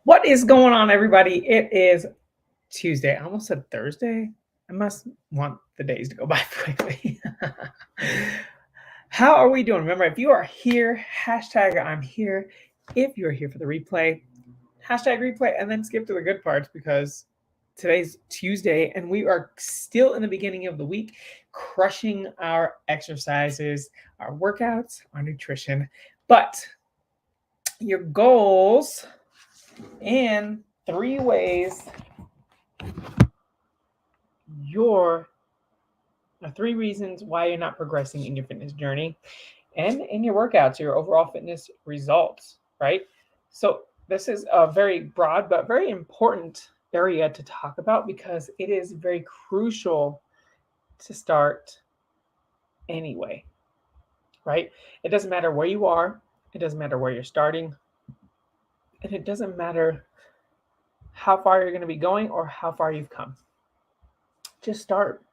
What is going on, everybody? It is Tuesday. I almost said Thursday. I must want the days to go by quickly. How are we doing? Remember, if you are here, hashtag I'm here. If you're here for the replay, hashtag replay, and then skip to the good parts because today's Tuesday and we are still in the beginning of the week, crushing our exercises, our workouts, our nutrition. But your goals and 3 ways three reasons why you're not progressing in your fitness journey and in your workouts, your overall fitness results, right? So this is a very broad but very important area to talk about because it is very crucial to start anyway, right? It doesn't matter where you are, it doesn't matter where you're starting, and it doesn't matter how far you're going to be going or how far you've come. Just start.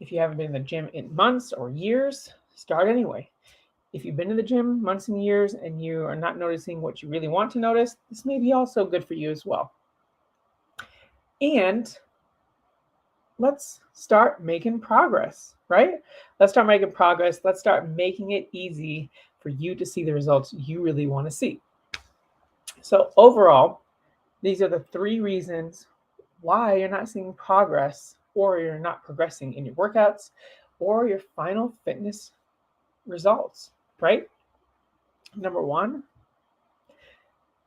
If you haven't been in the gym in months or years, start anyway. If you've been to the gym months and years and you are not noticing what you really want to notice, this may be also good for you as well. And let's start making progress, right? Let's start making progress. Let's start making it easy for you to see the results you really want to see. So overall, these are the 3 reasons why you're not seeing progress or you're not progressing in your workouts or your final fitness results, right? Number 1,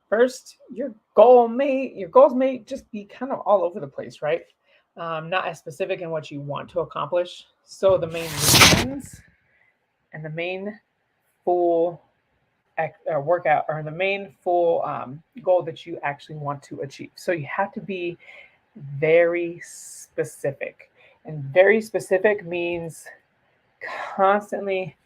first, your goals may just be kind of all over the place, right? Not as specific in what you want to accomplish. So the main reasons and the main full workout or the main full goal that you actually want to achieve. So you have to be very specific. And very specific means constantly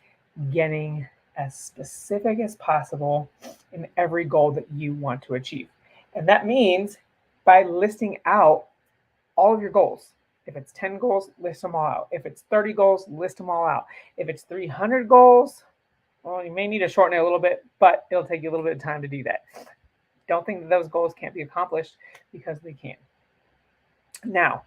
getting as specific as possible in every goal that you want to achieve. And that means by listing out all of your goals. If it's 10 goals, list them all out. If it's 30 goals, list them all out. If it's 300 goals, well, you may need to shorten it a little bit, but it'll take you a little bit of time to do that. Don't think that those goals can't be accomplished because they can. Now,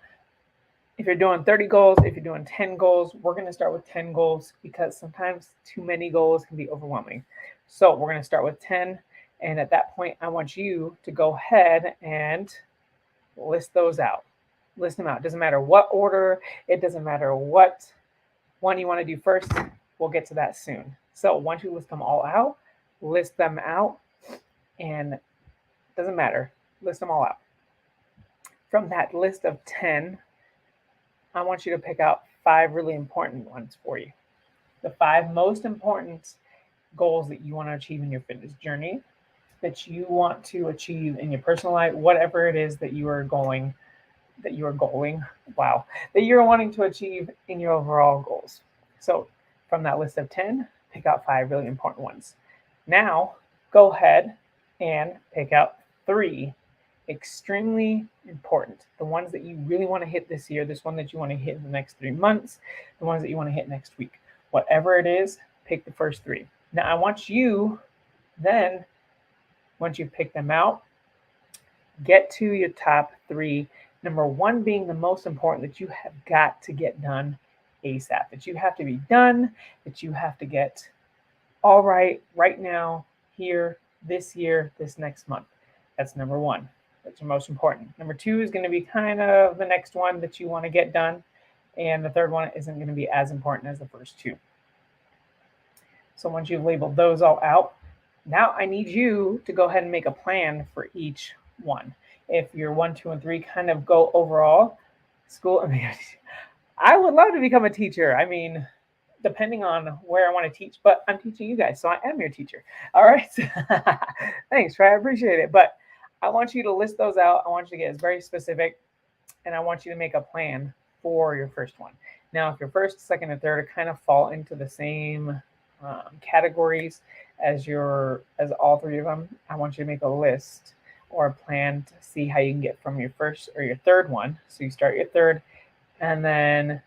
if you're doing 30 goals, if you're doing 10 goals, we're going to start with 10 goals because sometimes too many goals can be overwhelming. So we're going to start with 10. And at that point, I want you to go ahead and list those out. List them out. It doesn't matter what order. It doesn't matter what one you want to do first. We'll get to that soon. So once you list them all out, list them out. And it doesn't matter. List them all out. From that list of 10, I want you to pick out 5 really important ones for you. The 5 most important goals that you want to achieve in your fitness journey, that you want to achieve in your personal life, whatever it is that you're wanting to achieve in your overall goals. So from that list of 10, pick out 5 really important ones. Now, go ahead and pick out 3 extremely important. The ones that you really want to hit this year, this one that you want to hit in the next 3 months, the ones that you want to hit next week. Whatever it is, pick the first 3. Now, I want you then, once you've picked them out, get to your top 3. Number 1 being the most important, that you have got to get done ASAP, that you have to be done, that you have to get all right now, here, this year, this next month. That's number 1. That's your most important. Number 2 is going to be kind of the next one that you want to get done. And the third one isn't going to be as important as the first 2. So once you've labeled those all out, now I need you to go ahead and make a plan for each one. If your 1, 2, and 3 kind of go overall, school, I would love to become a teacher. I mean, depending on where I want to teach, but I'm teaching you guys, so I am your teacher. All right. Thanks, Trey. I appreciate it. But I want you to list those out. I want you to get very specific, and I want you to make a plan for your first one. Now, if your first, second, and third kind of fall into the same categories as all 3 of them, I want you to make a list or a plan to see how you can get from your first or your third one. So you start your third, and then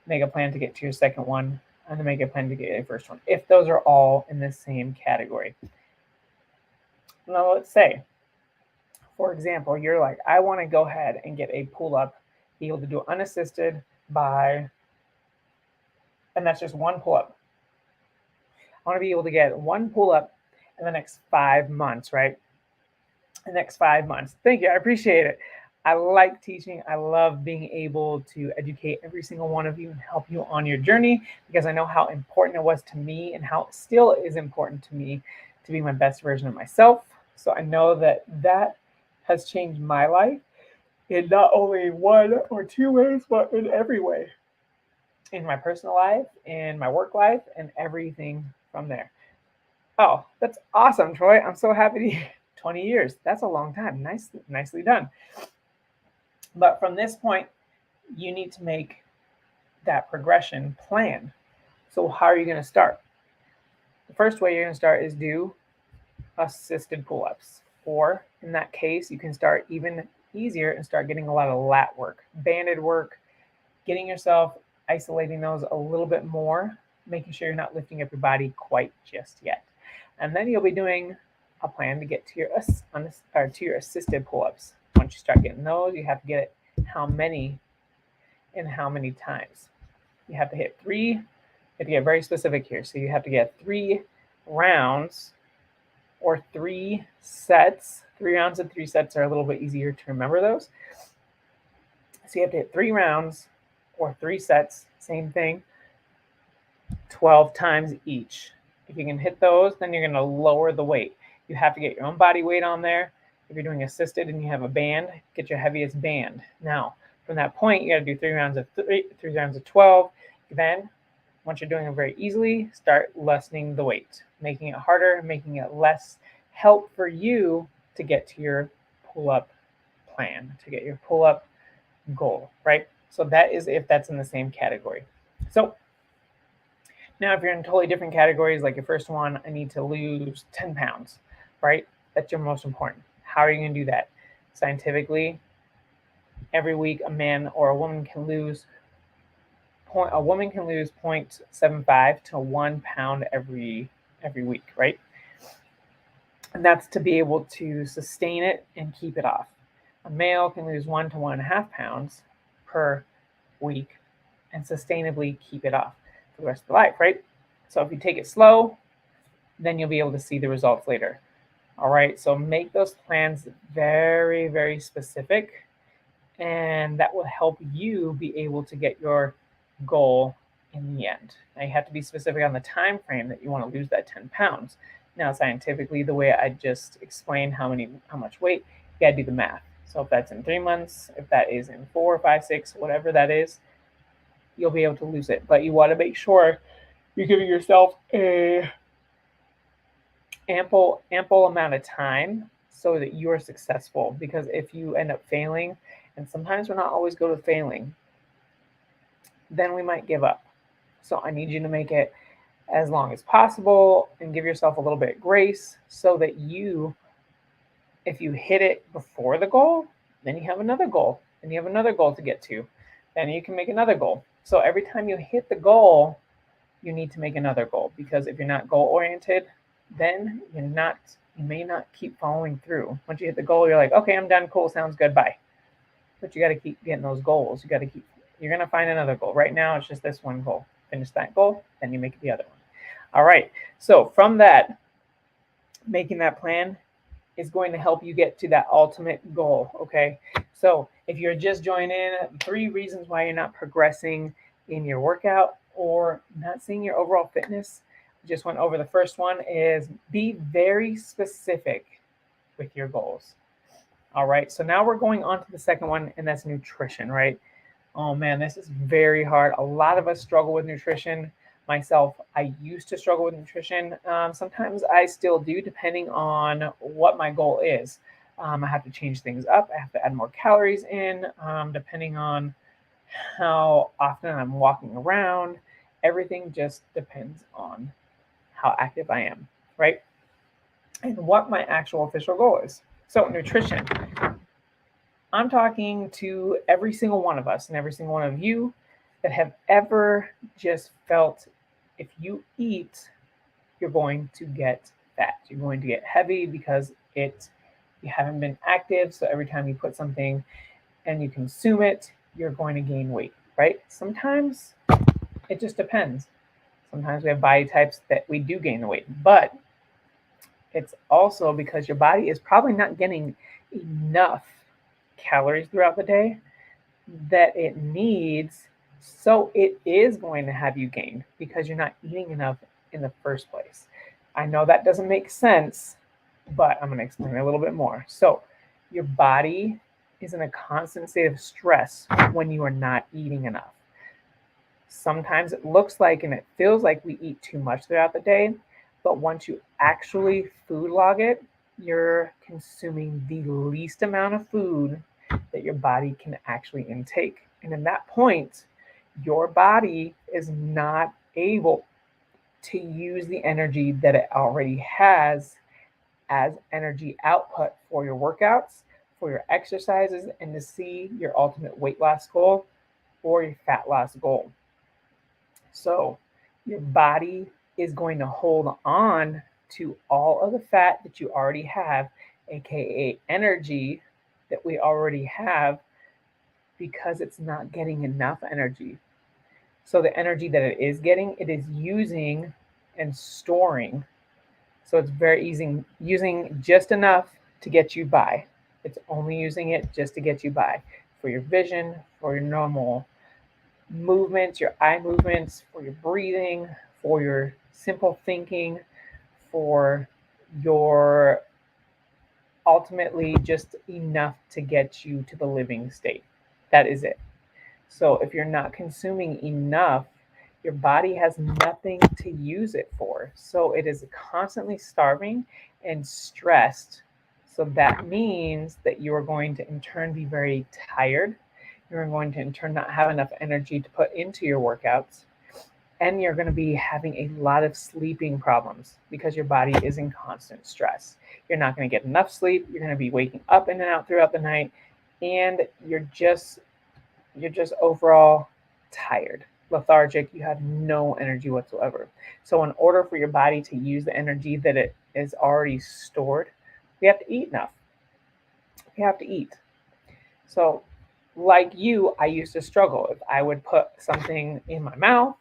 make a plan to get to your second one, and then make a plan to get your first one, if those are all in the same category. Now, let's say for example, you're like, I want to go ahead and get a pull-up, be able to do it unassisted by, and that's just one pull-up. I want to be able to get one pull-up in the next 5 months, right? The next 5 months. Thank you. I appreciate it. I like teaching. I love being able to educate every single one of you and help you on your journey, because I know how important it was to me and how it still is important to me to be my best version of myself. So I know that that has changed my life in not only one or two ways, but in every way, in my personal life, in my work life, and everything from there. Oh, that's awesome, Troy. I'm so happy to 20 years. That's a long time. Nicely done. But from this point, you need to make that progression plan. So how are you going to start? The first way you're going to start is do assisted pull-ups. Or in that case, you can start even easier and start getting a lot of lat work, banded work, getting yourself isolating those a little bit more, making sure you're not lifting up your body quite just yet. And then you'll be doing a plan to get to your assisted pull-ups. Once you start getting those, you have to get how many and how many times. You have to hit 3. You have to get very specific here. So you have to get 3 rounds or 3 sets. 3 rounds and 3 sets are a little bit easier to remember those. So you have to hit 3 rounds or 3 sets, same thing, 12 times each. If you can hit those, then you're going to lower the weight. You have to get your own body weight on there. If you're doing assisted and you have a band, get your heaviest band. Now, from that point, you got to do 3 rounds of 3 rounds of 12. Then, once you're doing it very easily, start lessening the weight, making it harder, making it less help for you to get to your pull-up plan, to get your pull-up goal, right? So that is if that's in the same category. So now if you're in totally different categories, like your first one, I need to lose 10 pounds, right? That's your most important. How are you going to do that? Scientifically, every week a man or a woman can lose 0.75 to 1 pound every week, right? And that's to be able to sustain it and keep it off. A male can lose 1 to 1.5 pounds per week and sustainably keep it off for the rest of the life, right? So if you take it slow, then you'll be able to see the results later. All right, so make those plans very, very specific, and that will help you be able to get your goal in the end. Now you have to be specific on the time frame that you want to lose that 10 pounds. Now, scientifically, the way I just explained how much weight, you got to do the math. So if that's in 3 months, if that is in 4, 5, 6, whatever that is, you'll be able to lose it. But you want to make sure you're giving yourself a ample amount of time so that you are successful. Because if you end up failing, and sometimes we're not always good at failing, then we might give up. So I need you to make it as long as possible and give yourself a little bit of grace so that if you hit it before the goal, then you have another goal, and you have another goal to get to. Then you can make another goal. So every time you hit the goal, you need to make another goal, because if you're not goal oriented, then you may not keep following through. Once you hit the goal, you're like, okay, I'm done, cool, sounds good, bye. But you got to keep getting those goals. You're going to find another goal. Right now, it's just this one goal. Finish that goal, then you make the other one. All right. So from that, making that plan is going to help you get to that ultimate goal. Okay. So if you're just joining in, 3 reasons why you're not progressing in your workout or not seeing your overall fitness. Just went over the first one is be very specific with your goals. All right. So now we're going on to the second one, and that's nutrition, right? Oh man, this is very hard. A lot of us struggle with nutrition. Myself, I used to struggle with nutrition. Sometimes I still do, depending on what my goal is. I have to change things up. I have to add more calories in, depending on how often I'm walking around. Everything just depends on how active I am, right? And what my actual official goal is. So nutrition. I'm talking to every single one of us and every single one of you that have ever just felt if you eat, you're going to get fat. You're going to get heavy because it You haven't been active, so every time you put something and you consume it, you're going to gain weight, right? Sometimes it just depends. Sometimes we have body types that we do gain the weight, but it's also because your body is probably not getting enough calories throughout the day that it needs. So it is going to have you gain because you're not eating enough in the first place. I know that doesn't make sense, but I'm going to explain it a little bit more. So your body is in a constant state of stress when you are not eating enough. Sometimes it looks like and it feels like we eat too much throughout the day, but once you actually food log it, you're consuming the least amount of food that your body can actually intake. And in that point, your body is not able to use the energy that it already has as energy output for your workouts, for your exercises, and to see your ultimate weight loss goal or your fat loss goal. So your body is going to hold on to all of the fat that you already have, aka energy that we already have, because it's not getting enough energy. So the energy that it is getting, it is using and storing. So it's very easy, using just enough to get you by. It's only using it just to get you by for your vision, for your normal movements, your eye movements, for your breathing, for your simple thinking, for your ultimately just enough to get you to the living state. That is it. So if you're not consuming enough, your body has nothing to use it for. So it is constantly starving and stressed. So that means that you are going to in turn be very tired. You're going to in turn not have enough energy to put into your workouts. And you're going to be having a lot of sleeping problems because your body is in constant stress. You're not going to get enough sleep. You're going to be waking up in and out throughout the night. And you're just overall tired, lethargic. You have no energy whatsoever. So in order for your body to use the energy that it is already stored, we have to eat enough. We have to eat. So like you, I used to struggle. If I would put something in my mouth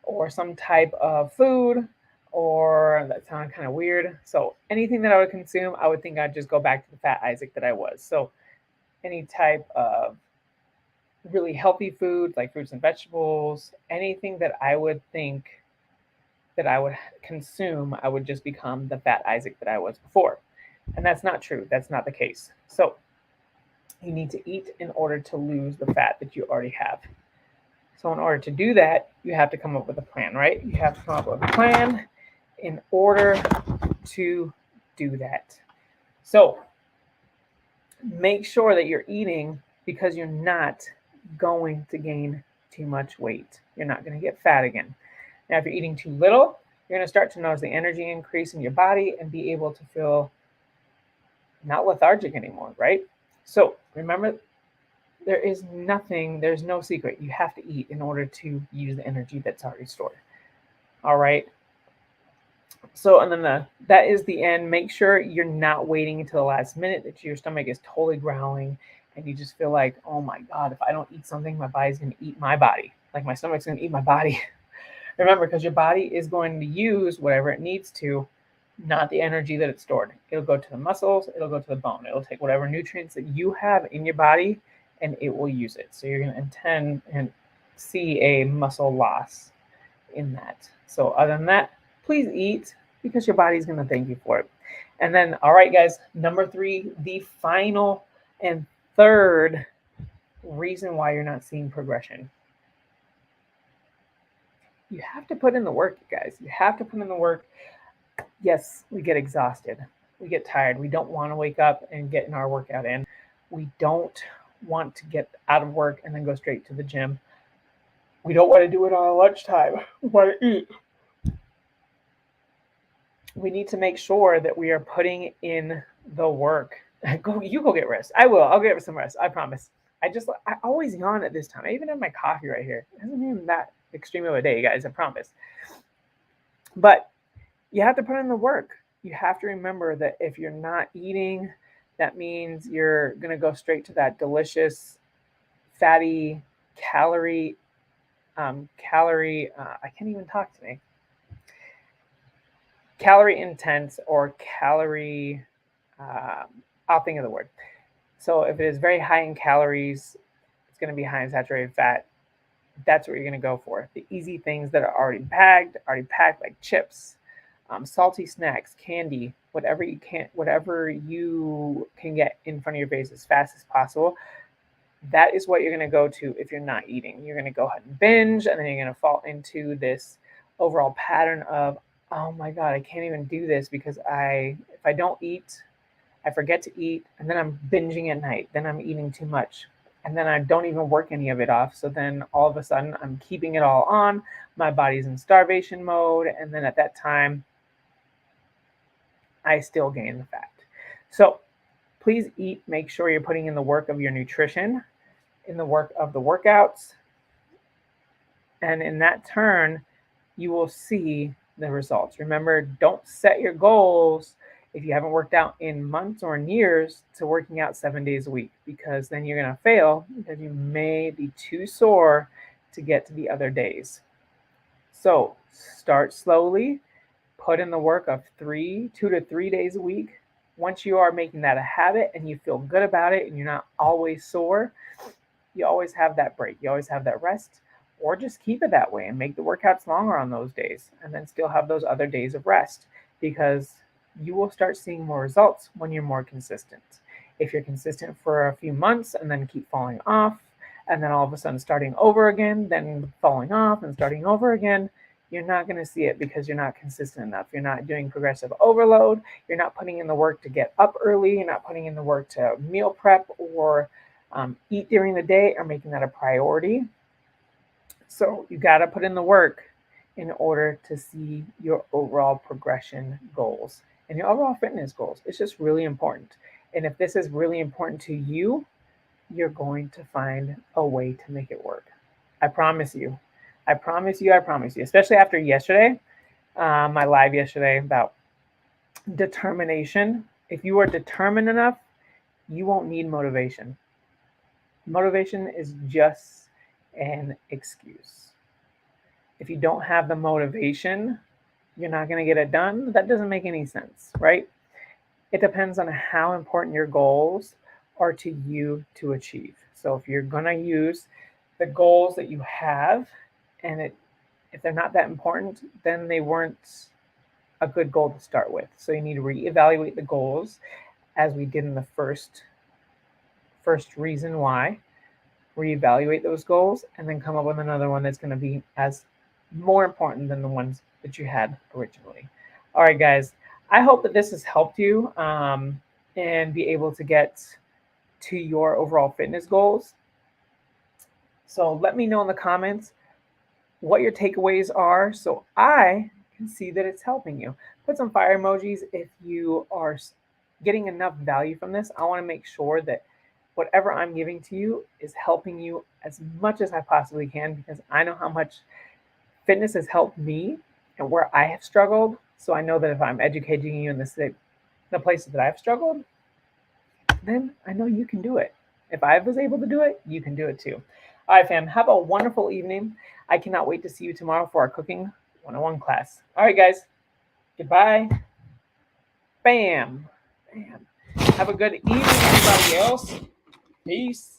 or some type of food, or that sounded kind of weird. So anything that I would consume, I would think I'd just go back to the fat Isaac that I was. So any type of really healthy food like fruits and vegetables, anything that I would think that I would consume, I would just become the fat Isaac that I was before. And that's not true. That's not the case. So you need to eat in order to lose the fat that you already have. So in order to do that, you have to come up with a plan, right? You have to come up with a plan in order to do that. So make sure that you're eating because you're not going to gain too much weight. You're not going to get fat again. Now, if you're eating too little, you're going to start to notice the energy increase in your body and be able to feel not lethargic anymore, right? So remember, there's no secret. You have to eat in order to use the energy that's already stored. All right. So, and then that is the end. Make sure you're not waiting until the last minute that your stomach is totally growling and you just feel like, oh my God, if I don't eat something, my body's going to eat my body. Like my stomach's going to eat my body. Remember, because your body is going to use whatever it needs to, not the energy that it's stored. It'll go to the muscles, it'll go to the bone. It'll take whatever nutrients that you have in your body and it will use it. So you're going to intend and see a muscle loss in that. So other than that, please eat because your body's going to thank you for it. And then, all right, guys, number 3, the final and third reason why you're not seeing progression. You have to put in the work, you guys. You have to put in the work. Yes, we get exhausted. We get tired. We don't want to wake up and get in our workout in. We don't want to get out of work and then go straight to the gym. We don't want to do it on our lunchtime. We want to eat. We need to make sure that we are putting in the work. You go get rest. I will. I'll get some rest. I promise. I always yawn at this time. I even have my coffee right here. It hasn't been that extreme of a day, guys. I promise. But you have to put in the work. You have to remember that if you're not eating, that means you're going to go straight to that delicious, fatty, calorie, I can't even talk today. Calorie intense or calorie, I'll think of the word. So if it is very high in calories, it's going to be high in saturated fat. That's what you're going to go for. The easy things that are already packed, like chips, salty snacks, candy, whatever you can get in front of your face as fast as possible. That is what you're going to go to if you're not eating. You're going to go ahead and binge, and then you're going to fall into this overall pattern of, oh my God, I can't even do this because if I don't eat, I forget to eat, and then I'm binging at night. Then I'm eating too much, and then I don't even work any of it off. So then all of a sudden I'm keeping it all on. My body's in starvation mode, and then at that time, I still gain the fat. So please eat. Make sure you're putting in the work of your nutrition, in the work of the workouts, and in that turn, you will see the results. Remember, don't set your goals if you haven't worked out in months or in years to working out 7 days a week, because then you're going to fail because you may be too sore to get to the other days. So start slowly, put in the work of 2 to 3 days a week. Once you are making that a habit and you feel good about it and you're not always sore, you always have that break. You always have that rest, or just keep it that way and make the workouts longer on those days and then still have those other days of rest, because you will start seeing more results when you're more consistent. If you're consistent for a few months and then keep falling off, and then all of a sudden starting over again, then falling off and starting over again, you're not going to see it because you're not consistent enough. You're not doing progressive overload. You're not putting in the work to get up early. You're not putting in the work to meal prep or eat during the day or making that a priority. So you got to put in the work in order to see your overall progression goals and your overall fitness goals. It's just really important. And if this is really important to you, you're going to find a way to make it work. I promise you. I promise you. Especially after yesterday, my live yesterday about determination. If you are determined enough, you won't need motivation. Motivation is just an excuse. If you don't have the motivation, you're not going to get it done. That doesn't make any sense, right? It depends on how important your goals are to you to achieve. So if you're going to use the goals that you have, and if they're not that important, then they weren't a good goal to start with. So you need to reevaluate the goals, as we did in the first reason why. Reevaluate those goals and then come up with another one that's going to be as more important than the ones that you had originally. All right, guys, I hope that this has helped you and be able to get to your overall fitness goals. So let me know in the comments what your takeaways are so I can see that it's helping you. Put some fire emojis if you are getting enough value from this. I want to make sure that whatever I'm giving to you is helping you as much as I possibly can, because I know how much fitness has helped me and where I have struggled. So I know that if I'm educating you in the places that I've struggled, then I know you can do it. If I was able to do it, you can do it too. All right, fam, have a wonderful evening. I cannot wait to see you tomorrow for our cooking 101 class. All right, guys, goodbye. Bam. Have a good evening, everybody else. Peace.